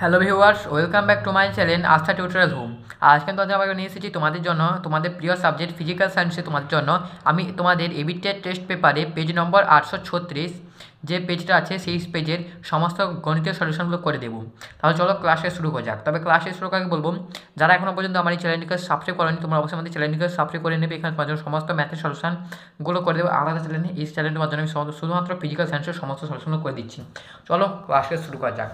Hello viewers, welcome back to my channel আস্থা tutorial home. আজ কিন্তু আমি নিয়ে এসেছি তোমাদের জন্য তোমাদের প্রিয় সাবজেক্ট ফিজিক্যাল সায়েন্সে তোমাদের জন্য আমি তোমাদের এবিটেড টেস্ট পেপারে পেজ নম্বর 836 যে পেজটা আছে সেই পেজের সমস্ত গণিতের সলিউশনগুলো করে দেবো। তাহলে চলো ক্লাসে শুরু করা যাক। তবে ক্লাসে শুরু করার আগে বলবো, যারা এখনও পর্যন্ত আমার এই চ্যানেলটিকে সাবস্ক্রাইব করেনি তোমরা অবশ্যই আমাদের চ্যানেলটিকে সাবস্ক্রাইব করে নেবে। এখানে তোমার জন্য সমস্ত ম্যাথের সলিউশনগুলো করে দেবো আলাদা চ্যানেলে। এই চ্যানেলের মাধ্যমে আমি শুধুমাত্র ফিজিক্যাল সায়েন্সের সমস্ত সলিউশনগুলো করে দিচ্ছি। চলো ক্লাসে শুরু করা যাক।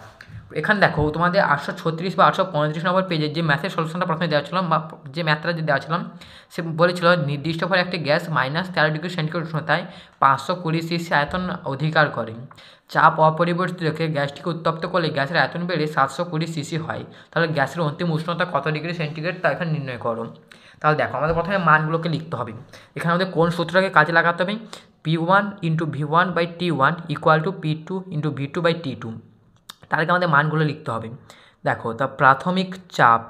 এখানে দেখো তোমাদের 836 বা 835 নম্বর পেজের যে ম্যাথের সলিউশনটা প্রথমে দেওয়া ছিল বা যে ম্যাথটা যে দেওয়া ছিল সে বলেছিল নির্দিষ্ট করে একটি গ্যাস -13°C উষ্ণতায় 520 সিসি আয়তন অধিকার করে। চাপ অপরিবর্তিত রেখে গ্যাসটিকে উত্তপ্ত করলে গ্যাসের আয়তন বেড়ে 720 সিসি হয়। তাহলে গ্যাসের অন্তিম উষ্ণতা কত ডিগ্রি সেন্টিগ্রেড তা এখানে নির্ণয় করো। তাহলে দেখো আমাদের প্রথমে মানগুলোকে লিখতে হবে। এখানে আমাদের কোন সূত্রটাকে কাজে লাগাতে হবে? P1 × V1/T1 = P2 × V2/T2। তাহলে আমাদের মানগুলো লিখতে হবে। দেখো তা প্রাথমিক চাপ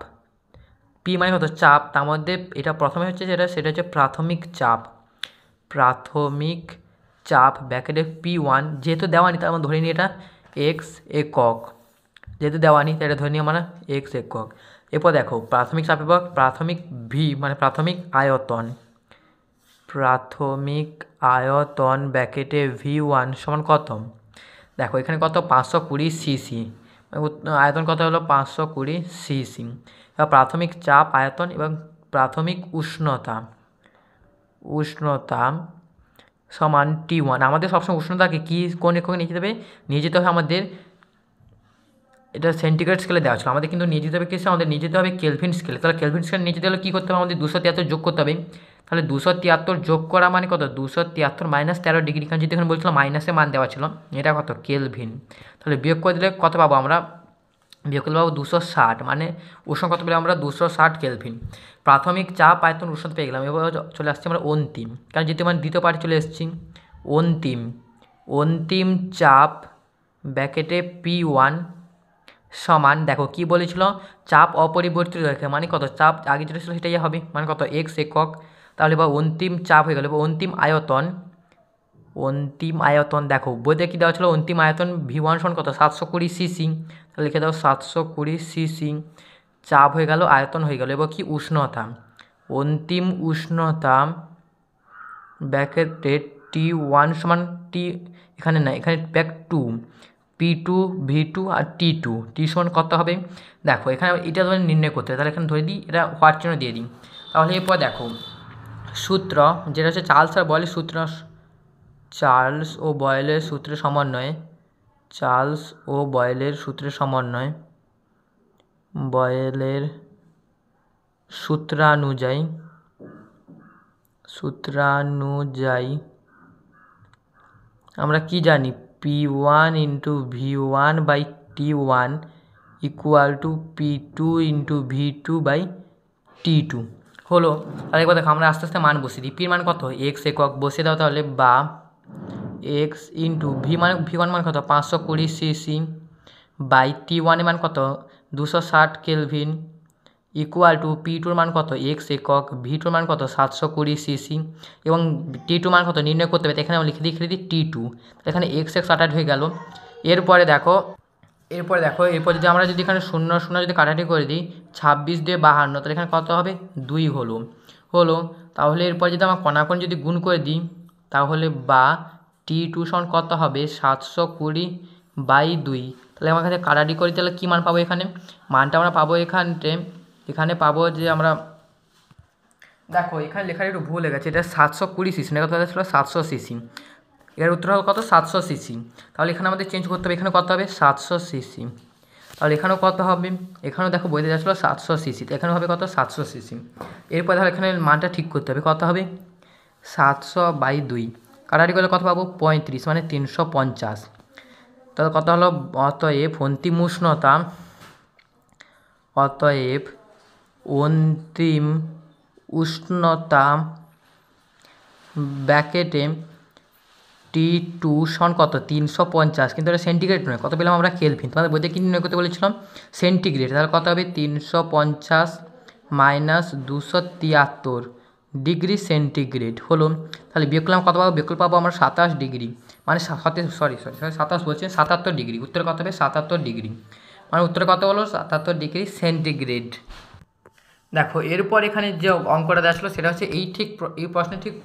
পি মানে কত চাপ, তার মধ্যে এটা প্রথমে হচ্ছে সেটা হচ্ছে প্রাথমিক চাপ ব্র্যাকেটে P1 যেহেতু দেওয়া নি তার আমরা ধরে নিই এটা এক্স একক, যেহেতু দেওয়া নি তাই এটা ধরে নিই আমরা এক্স একক। এরপর দেখো প্রাথমিক চাপ এবং প্রাথমিক ভি মানে প্রাথমিক আয়তন ব্র্যাকেটে V1 সমান কত? দেখো এখানে কত 520 সিসি, আয়তন কত হলো 520 সিসি। এবার প্রাথমিক চাপ আয়তন এবং প্রাথমিক উষ্ণতা সমান T1। আমাদের সবসময় উষ্ণতাকে কি কোন এককে নিয়ে যেতে হবে? নিয়ে যেতে হবে আমাদের, এটা সেন্টিগ্রেড স্কেলে দেওয়া ছিল, আমাদের কিন্তু নিয়ে যেতে হবে কিছু, আমাদের নিয়ে যেতে হবে কেলভিন স্কেলে। তাহলে কেলভিন স্কেলে নিয়ে যেতে হলে কী করতে হবে? আমাদের 273 যোগ করতে হবে। তাহলে 273 যোগ করা মানে কত? 273 - 13 ডিগ্রি, কারণ যেহেতু এখানে বলছিল মাইনাসে মান দেওয়া ছিল, এটা কত? কেলভিন। তাহলে বিয়োগ করে দিলে কত পাবো আমরা? বিয়োগ করলে পাবো 260, মানে উষ্ণ কত পেলাম আমরা? 260 কেলভিন। প্রাথমিক চাপ আয়তন উষ্ণতা পেয়ে গেলাম। এবার চলে আসছি আমরা অন্তিম, কারণ যেহেতু মানে দ্বিতীয় পার্টি চলে এসেছি। অন্তিম চাপ ব্র্যাকেটে P1 সমান, দেখো কি বলেছিল? চাপ অপরিবর্তিত রেখে মানে কত? চাপ আগে যেটা ছিল সেটাই হবে, মানে কত? এক্স একক। তাহলে এবার অন্তিম চাপ হয়ে গেল। এবার অন্তিম আয়তন দেখো বইতে কী দেওয়া ছিল? অন্তিম আয়তন V1 সমান কত? 720 সিসি। তাহলে লিখে দাও 720 সিসি। চাপ হয়ে গেল, আয়তন হয়ে গেল। এবার কি? উষ্ণতা, অন্তিম উষ্ণতা ব্র্যাকেটে T1 সমান এখানে না, এখানে ব্যাক 2 P2 V2 আর T সমান কত হবে? দেখো এখানে এটা ধরে নির্ণয় করতে হবে। তাহলে এখানে ধরে দিই, এটা হওয়ার জন্য দিয়ে দিই। তাহলে এরপর দেখো সূত্র যেটা হচ্ছে চার্লস ও বয়েলের সূত্রের সমন্বয়ে বয়েলের সূত্রানুযায়ী আমরা কি জানি? P1 × V1/T1 = P2 × V2/T2 হলো। তাহলে একবার দেখো আমরা আস্তে আস্তে মান বসিয়ে দিই। পির মান কত? এক্স একক বসিয়ে দাও। তাহলে বা এক্স ইন্টু V1 মান কত? 520 সিসি বাই T1 এর মান কত? 260 কেলভিন = P2 মান কত? এক্স একক, V2 মান কত? 720 সিসি এবং T2 মান কত নির্ণয় করতে হবে। এখানে আমরা লিখে দিই T2। এখানে এক্স কাটাট হয়ে গেল। এরপরে দেখো এরপর যদি আমরা এখানে 0 0 যদি কাটাটি করে দিই, 26 দিয়ে 52, তাহলে এখানে কত হবে? 2 হলো। তাহলে এরপর যদি আমরা কণাকোণ যদি গুণ করে দিই, তাহলে বা T2 সমান কত হবে? 720/2। তাহলে আমার কাছে কাটাটি করি, তাহলে কী মান পাবো? এখানে মানটা আমরা পাবো এখানে পাবো যে আমরা, দেখো এখানে লেখার একটু ভুল হয়ে গেছে, এটা 720 সিসি না, কথা ছিল 700 সিসি। এর উত্তর হবে কত? 700 সিসি। তাহলে এখানে আমাদের চেঞ্জ করতে হবে, এখানে কত হবে? 700 সিসি। তাহলে এখানেও কত হবে? এখানেও দেখো বইতে যাচ্ছিলো 700 সিসি, তো এখানে হবে কত? 700 সিসি। এরপর ধরো এখানে মানটা ঠিক করতে হবে, কত হবে? 700/2 কাটাটি করলে কত পাবো? 35, মানে 350। তাহলে কত হলো? অতএব অন্তিম উষ্ণতা ব্র্যাকেটে T2 সমান কত? 350, কিন্তু এটা সেন্টিগ্রেড নয়, কত পেলাম আমরা? কেলভিন। তোমাদের বইতে কি নির্ণয় করতে বলেছিলাম? সেন্টিগ্রেড। তাহলে কত হবে? 350 - 273 ডিগ্রি সেন্টিগ্রেড হলো। তাহলে বিয়োগ করলাম, কত পাবো? বিয়োগ পাবো আমরা 27 ডিগ্রি, মানে 27 বলছি 77 ডিগ্রি। উত্তর কত হবে? 77 ডিগ্রি। মানে উত্তরে কত হলো 77 ডিগ্রি সেন্টিগ্রেড। দেখো এরপর এখানে যে অঙ্কটা দেওয়া ছিল সেটা হচ্ছে এই প্রশ্নের ঠিক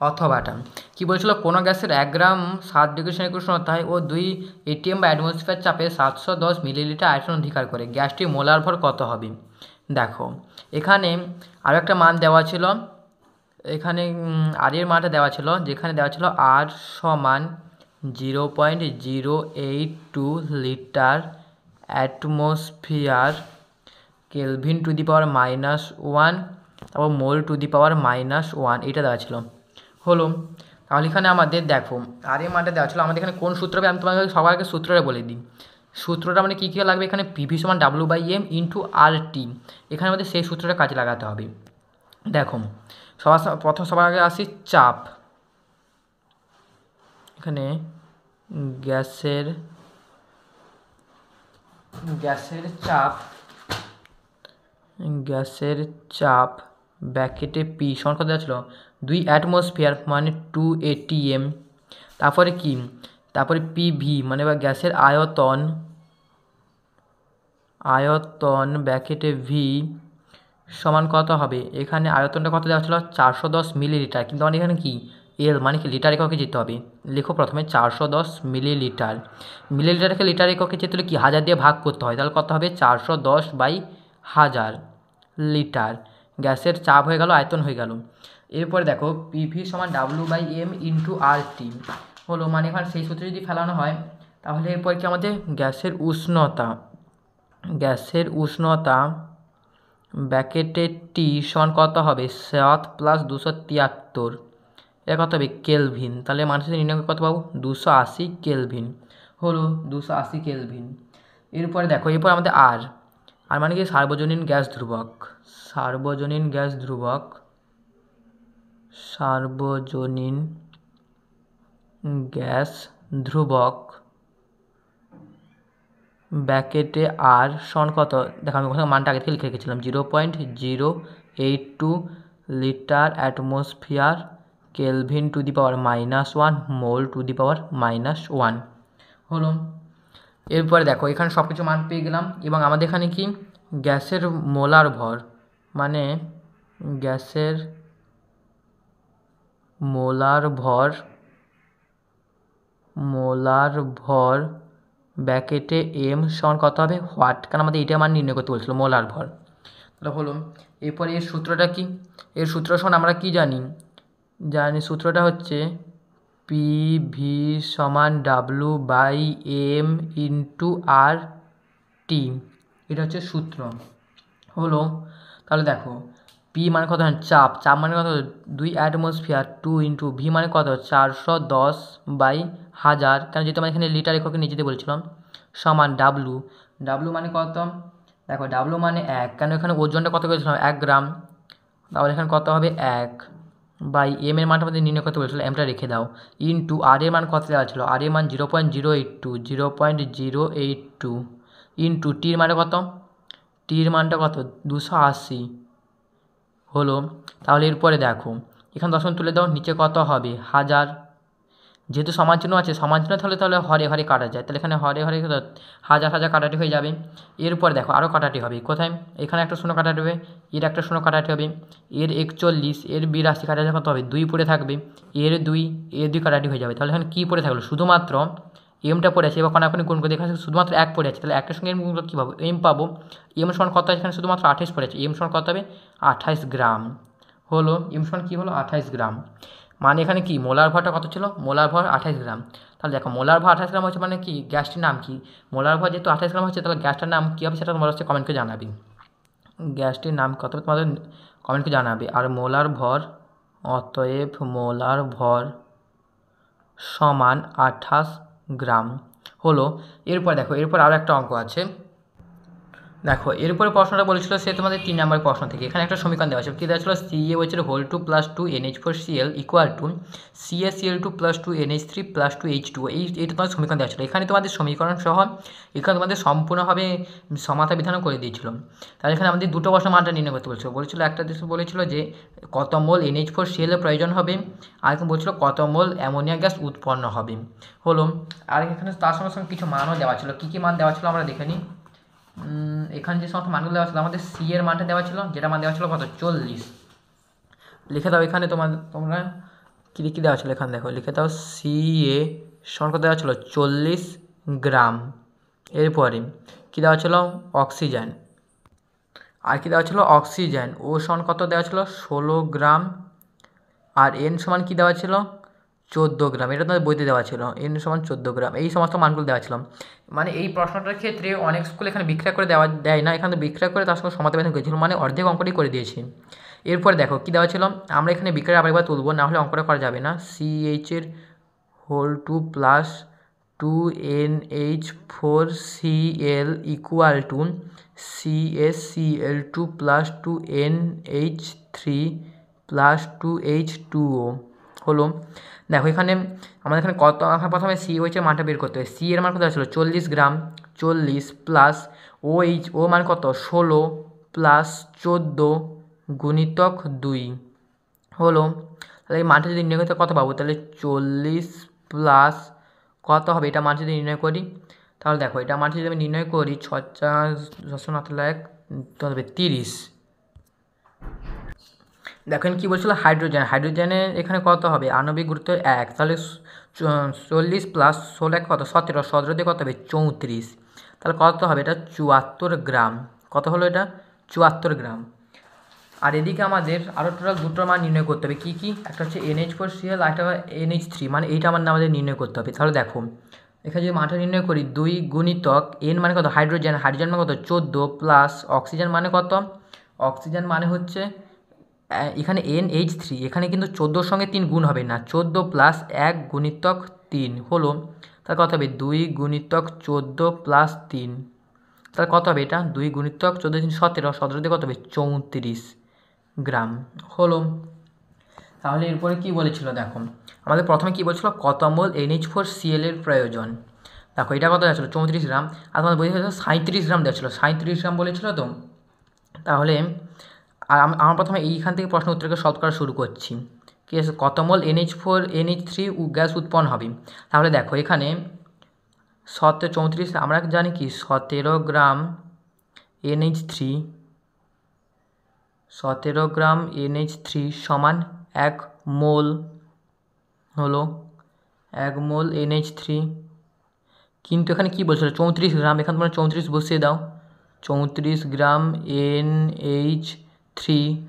অথবাটা কী বলছিল, কোনো গ্যাসের 1 গ্রাম 7 ডিগ্রি সেন্টিগ্রেড উষ্ণতায় ও 2 ATM বা অ্যাটমসফিয়ার চাপে 710 মিলিলিটার আয়তন অধিকার করে গ্যাসটির মোলার ভর কত হবে। দেখো এখানে আরও একটা মান দেওয়া ছিল, এখানে আর এর মানটা দেওয়া ছিল, যেখানে দেওয়া ছিল আর সমান 0.082 litre atmosphere kelvin to the power -1 তারপর মোল টু দি পাওয়ার -1 এটা দেওয়া ছিল। হলো তাহলে এখানে আমাদের দেখো আর এর মানটা দেওয়া ছিল, আমাদের এখানে কোন সূত্র হবে আমি তোমাকে সবার আগে সূত্রটা বলে দিই। সূত্রটা মানে কী কী লাগবে, এখানে পিভি সমান W/M ইন্টু RT, এখানে আমাদের সেই সূত্রটা কাজে লাগাতে হবে। দেখো সবার আগে আসি চাপ, এখানে গ্যাসের চাপ ব্র্যাকেটে পি সমান কত দেওয়া ছিল 2 অ্যাটমসফিয়ার মানে 2 ATM, তারপরে কি তারপরে পিভি মানে বা গ্যাসের আয়তন ব্র্যাকেটে ভি সমান কত হবে, এখানে আয়তনটা কত দেওয়া ছিল 410 মিলিলিটার, কিন্তু আমাদের এখানে কি এল মানে কি লিটার এককে যেতে হবে, লিখো প্রথমে 410 মিলিলিটার, মিলিলিটারকে লিটার এককে যেতে হলে কি 1000 দিয়ে ভাগ করতে হয়, তাহলে কত হবে 410/1000 লিটার। গ্যাসের চাপ হয়ে গেল, আয়তন হয়ে গেল। এরপরে দেখো পিভি সমান W/M ইন্টু RT হলো, মানে এখানে সেই সূত্রে যদি ফেলানো হয় তাহলে এরপর কি আমাদের গ্যাসের উষ্ণতা ব্র্যাকেটে টি সমান কত হবে 7 + 273, এটা কত হবে কেলভিন, তাহলে মানুষের নির্ণয় কত পাবো 280 কেলভিন, হলো 280 কেলভিন। এরপরে দেখো এরপর আমাদের আর মানে কি সার্বজনীন গ্যাস ধ্রুবক ব্র্যাকেটে আর সমান কত, দেখো আমি ওখানে মানটা আগে থেকে লিখে রেখেছিলাম 0.082 litre atmosphere kelvin to the power -1 mole to the power -1 হলো। এরপরে দেখো এখানে সব কিছু মান পেয়ে গেলাম, এবং আমাদের এখানে কি গ্যাসের মোলার ভর মানে গ্যাসের মোলার ভর ব্র্যাকেটে এম সমান কত হবে হোয়াট, কারণ আমাদের এটা মান নির্ণয় করতে বলছিল মোলার ভর, তাহলে হলো। এরপরে এর সূত্রটা কি, এর সূত্র সমান আমরা কি জানি সূত্রটা হচ্ছে পিভি সমান W/M ইন্টু RT, এটা হচ্ছে সূত্র হলো। তাহলে দেখো পি মানে কত চাপ মানে কত 2 অ্যাটমসফিয়ার 2 ইন্টু ভি মানে কত 410/1000, কারণ যেহেতু আমরা এখানে লিটার এককে নিচে দিয়ে বলছিলাম, সমান ডাব্লু মানে কত, দেখো ডাব্লু মানে 1, কেন এখানে ওজনটা কত করেছিলাম 1 গ্রাম, তাহলে এখানে কত হবে 1/M এর মানটা আমাদের নির্ণয় করতে বলেছিল, এমটা রেখে দাও, ইন্টু আর এর মান কত দেওয়া ছিল, আর এর মান 0.082 ইন্টু টির মানে কত, টির মানটা কত 280 হলো। তাহলে এরপরে দেখো এখানে দশমিক তুলে দাও, নিচে কত হবে 1000, যেহেতু সমান চিহ্ন আছে সমান চিহ্ন তাহলে হরে কাটা যায়, তাহলে এখানে হরে 1000 কাটাটি হয়ে যাবে। এরপর দেখো আরও কাটাটি হবে কোথায়, এখানে একটা শূন্য কাটাটি হবে, এর একটা শূন্য কাটাটি হবে, এর 41 এর 82 কাটাটি কত হবে 2 পড়ে থাকবে, এর 2 কাটাটি হয়ে যাবে, তাহলে এখানে কী পড়ে থাকলো শুধুমাত্র এমটা পড়ে আছে, এবার কোনাকুনি গুণ করে দেখা শুধুমাত্র 1 পড়ে আছে, তাহলে একটার সঙ্গে এম গুণ কী পাবো এম পাবো, এম সমান কত আছে এখানে শুধুমাত্র 28 পড়ে আছে, এম সমান কত হবে 28 গ্রাম হলো, এম সমান কী হলো 28 গ্রাম, মানে এখানে কি মোলার ভরটা কত ছিল মোলার ভর 28 গ্রাম। তাহলে দেখো মোলার ভর 28 গ্রাম হচ্ছে মানে কি গ্যাসটির নাম কি, মোলার ভর যেহেতু 28 গ্রাম হচ্ছে তাহলে গ্যাসটার নাম কী হবে সেটা তোমরা হচ্ছে কমেন্টকে জানাবে, গ্যাসটির নাম কত তোমাদের কমেন্টকে জানাবে। আর মোলার ভর অতএব মোলার ভর সমান 28 গ্রাম হলো। এরপর দেখো এরপর আরও একটা অঙ্ক আছে, দেখো এরপরে প্রশ্নটা বলেছিল সে তোমাদের 3 নম্বর প্রশ্ন থেকে, এখানে একটা সমীকরণ দেওয়া ছিল, কী দেওয়া ছিল CaOH2 + 2 NH4Cl equal to CaCl2 + 2 NH3 + 2 H2O, এইটা তোমাদের সমীকরণ দেওয়া ছিল। এখানে তোমাদের সমীকরণ সহ এখানে তোমাদের সম্পূর্ণভাবে সমাধান বিধানও করে দিয়েছিল। তাহলে এখানে আমাদের দুটো প্রশ্ন মানটা নির্ণয় করতে বলেছিল একটা বলেছিল যে কত মোল NH4Cl এর প্রয়োজন হবে, আর এখন বলছিল কত মোল অ্যামোনিয়া গ্যাস উৎপন্ন হবে হলো। আর এখানে তার সঙ্গে সঙ্গে কিছু মানও দেওয়া ছিল, কী কী মান দেওয়া ছিল আমরা দেখে নিই। এখানে যে সমস্ত মানগুলো দেওয়া ছিল আমাদের সি এর মানটা দেওয়া ছিল, যেটা মান দেওয়া ছিল কত 40। লিখে দাও এখানে তোমরা কী কী দেওয়া ছিল এখানে দেখো, লিখে দাও সি এ সমান কত দেওয়া ছিল 40 গ্রাম। এরপরে কী দেওয়া ছিল অক্সিজেন, আর কী দেওয়া ছিল অক্সিজেন ও সমান কত দেওয়া ছিল 16 গ্রাম। আর এন সমান কী দেওয়া ছিল 14 গ্রাম, এটা তোমাদের বইতে দেওয়া ছিল এন সমান 14 গ্রাম। এই সমস্ত মানগুলো দেওয়া ছিল। মানে এই প্রশ্নটার ক্ষেত্রে অনেক স্কুল এখানে বিক্রয় করে দেয় না, এখানে বিক্রয় করে তার সঙ্গে সমাধান করেছিল, মানে অর্ধেক অঙ্কটি করে দিয়েছি। এরপরে দেখো কী দেওয়া ছিল, আমরা এখানে বিক্রয় আবার তুলবো, না হলে অঙ্কটা করা যাবে না। CH এর whole 2 plus 2NH4Cl equal to CaCl2 plus 2NH3 plus 2H2O হলো। দেখো এখানে আমাদের এখানে কত, প্রথমে COH এর মানটা বের করতে হবে। সি এর মান কত ছিল 40 গ্রাম, 40 প্লাস ও মান কত 16 প্লাস 14 গুণিতক 2 হলো। তাহলে এই মানটা যদি নির্ণয় করতে কত পাবো, তাহলে 40 প্লাস কত হবে এটা মান যদি নির্ণয় করি, তাহলে দেখো এটা মান যদি আমি নির্ণয় করি 30। দেখেন কী বলছিল হাইড্রোজেনের এখানে কত হবে আণবিক গুরুত্ব 1, তাহলে 40 প্লাস 16 কত 17, 17 দিয়ে কত হবে 34, তাহলে কত হবে এটা 74 গ্রাম। কত হলো এটা 74 গ্রাম। আর এদিকে আমাদের আরও টোটাল দুটো মান নির্ণয় করতে হবে, কী কী, একটা হচ্ছে NH4Cl আর একটা NH3, মানে এইটা আমার আমাদের নির্ণয় করতে হবে। তাহলে দেখো এখানে যদি মানটা নির্ণয় করি 2 গুণিতক N মানে কত হাইড্রোজেন মানে কত 14 প্লাস অক্সিজেন মানে কত, অক্সিজেন মানে হচ্ছে এখানে NH3, এখানে কিন্তু 14 সঙ্গে 3 গুণ হবে না, 14 প্লাস 1 গুণিতক 3 হলো। তাহলে কত হবে 2 গুণিতক 14 প্লাস 3, তাহলে কত হবে এটা 2 গুণিতক 14 3 17, 17 দিয়ে কত হবে 34 গ্রাম হলো। তাহলে এরপরে কি বলেছিল দেখো, আমাদের প্রথমে কি বলছিল কত মোল NH4Cl এর প্রয়োজন। দেখো এটা কত দেওয়া ছিল 34 গ্রাম, আর তোমাদের বলেছিল 37 গ্রাম দেওয়া ছিল, 37 গ্রাম বলেছিল তো। তাহলে আর আমার প্রথমে এইখান থেকে প্রশ্ন উত্তরকে সলভ করা শুরু করছি। কি আছে কত মোল NH3 গ্যাস উৎপন্ন হবে। তাহলে দেখো এখানে 34, আমরা জানি কি 17 গ্রাম NH3, 17 গ্রাম NH3 সমান 1 মোল হলো, 1 মোল NH3। কিন্তু এখানে কি বলছিল 34 গ্রাম, এখানে তোমরা 34 বসিয়ে দাও, 34 গ্রাম NH3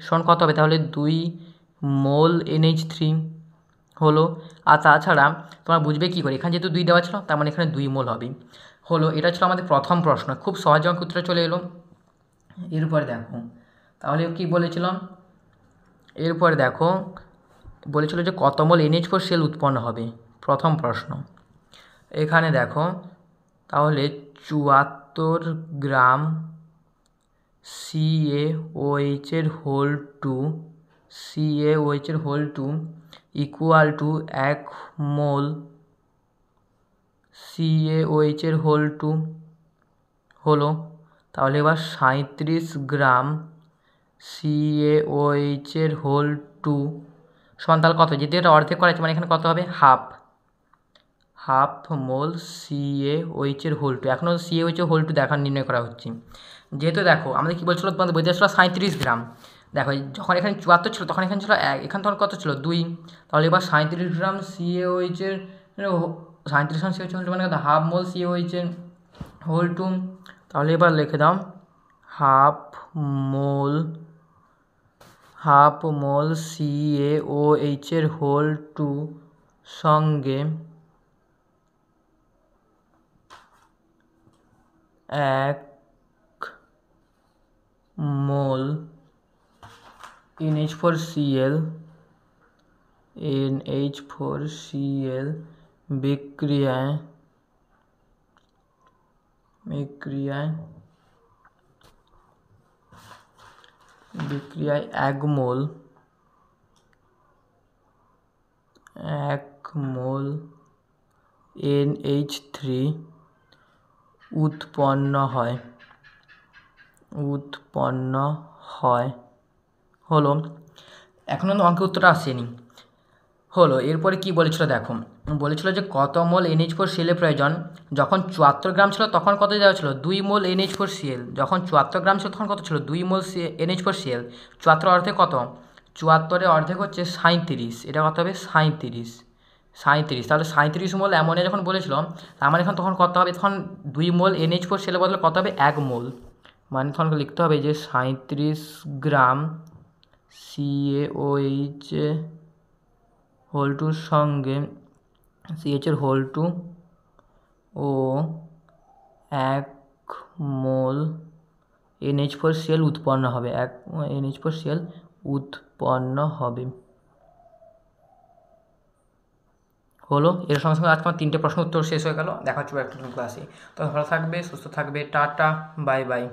সমান কত হবে, তাহলে 2 মোল NH3 হলো। আর তাছাড়া তোমরা বুঝবে কী করে, এখানে যেহেতু 2 দেওয়া ছিল তার মানে এখানে 2 মোল হবে হলো। এটা ছিল আমাদের প্রথম প্রশ্ন, খুব সহজ অঙ্ক উত্তরে চলে এলো। এরপরে দেখো তাহলে কি বলেছিলাম, এরপরে দেখো বলেছিল যে কত মোল NH4Cl উৎপন্ন হবে, প্রথম প্রশ্ন। এখানে দেখো তাহলে 74 গ্রাম CaOH এর whole 2 equal to 1 mole CaOH এর হোল 2 হলো। তাহলে এবার 37 গ্রাম CaOH এর হোল 2 সমান তাহলে কত, যেহেতু এটা অর্ধেক করা আছে মানে এখানে কত হবে হাফ মোল CaOH এর হোল 2। এখনও CaOH এর হোল 2 নির্ণয় করা হচ্ছে। যেহেতু দেখো আমাদের কী বলছিল তোমাদের বইতে ছিল 37 গ্রাম, দেখো যখন এখানে 74 ছিল তখন এখানে ছিল 1, এখানে তখন কত ছিল 2, তাহলে এবার 37 গ্রাম CaOH এর 37 গ্রাম CaOH হোল 2 মানে কত হাফ মোল CaOH এর হোল 2। তাহলে এবার লিখে দাও হাফ মোল CaOH এর হোল 2 সঙ্গে 1 মোল NH4Cl বিক্রিয়ায় 1 মোল NH3 উৎপন্ন হয় হলো। এখনও অঙ্কের উত্তরটা আসেনি হলো। এরপরে কি বলেছিল দেখো, বলেছিল যে কত মোল NH4Cl এর প্রয়োজন। যখন 74 গ্রাম ছিল তখন কত দেওয়া ছিল, 2 মোল NH4Cl। যখন 74 গ্রাম ছিল তখন কত ছিল, 2 মোল NH4Cl। 74 অর্ধেক কত, 74-এর অর্ধেক হচ্ছে 37, এটা কত হবে 37, 37। তাহলে 37 মোল অ্যামোনিয়া যখন বলেছিল, তার মানে এখন তখন কত হবে, তখন 2 মোল NH4Cl এর বদলে কত হবে, 1 মোল। মানে তখন লিখতে হবে যে 37 গ্রাম CaOH হোল টুর সঙ্গে CH এর whole to O 1 mole NH4Cl উৎপন্ন হবে, 1 NH4Cl উৎপন্ন হবে। হলো। এর সঙ্গে সঙ্গে আজকে আমার 3টে প্রশ্ন উত্তর শেষ হয়ে গেল। দেখা হচ্ছে একটা নতুন ক্লাসে। তো ভালো থাকবে, সুস্থ থাকবে, টাটা, বাই বাই।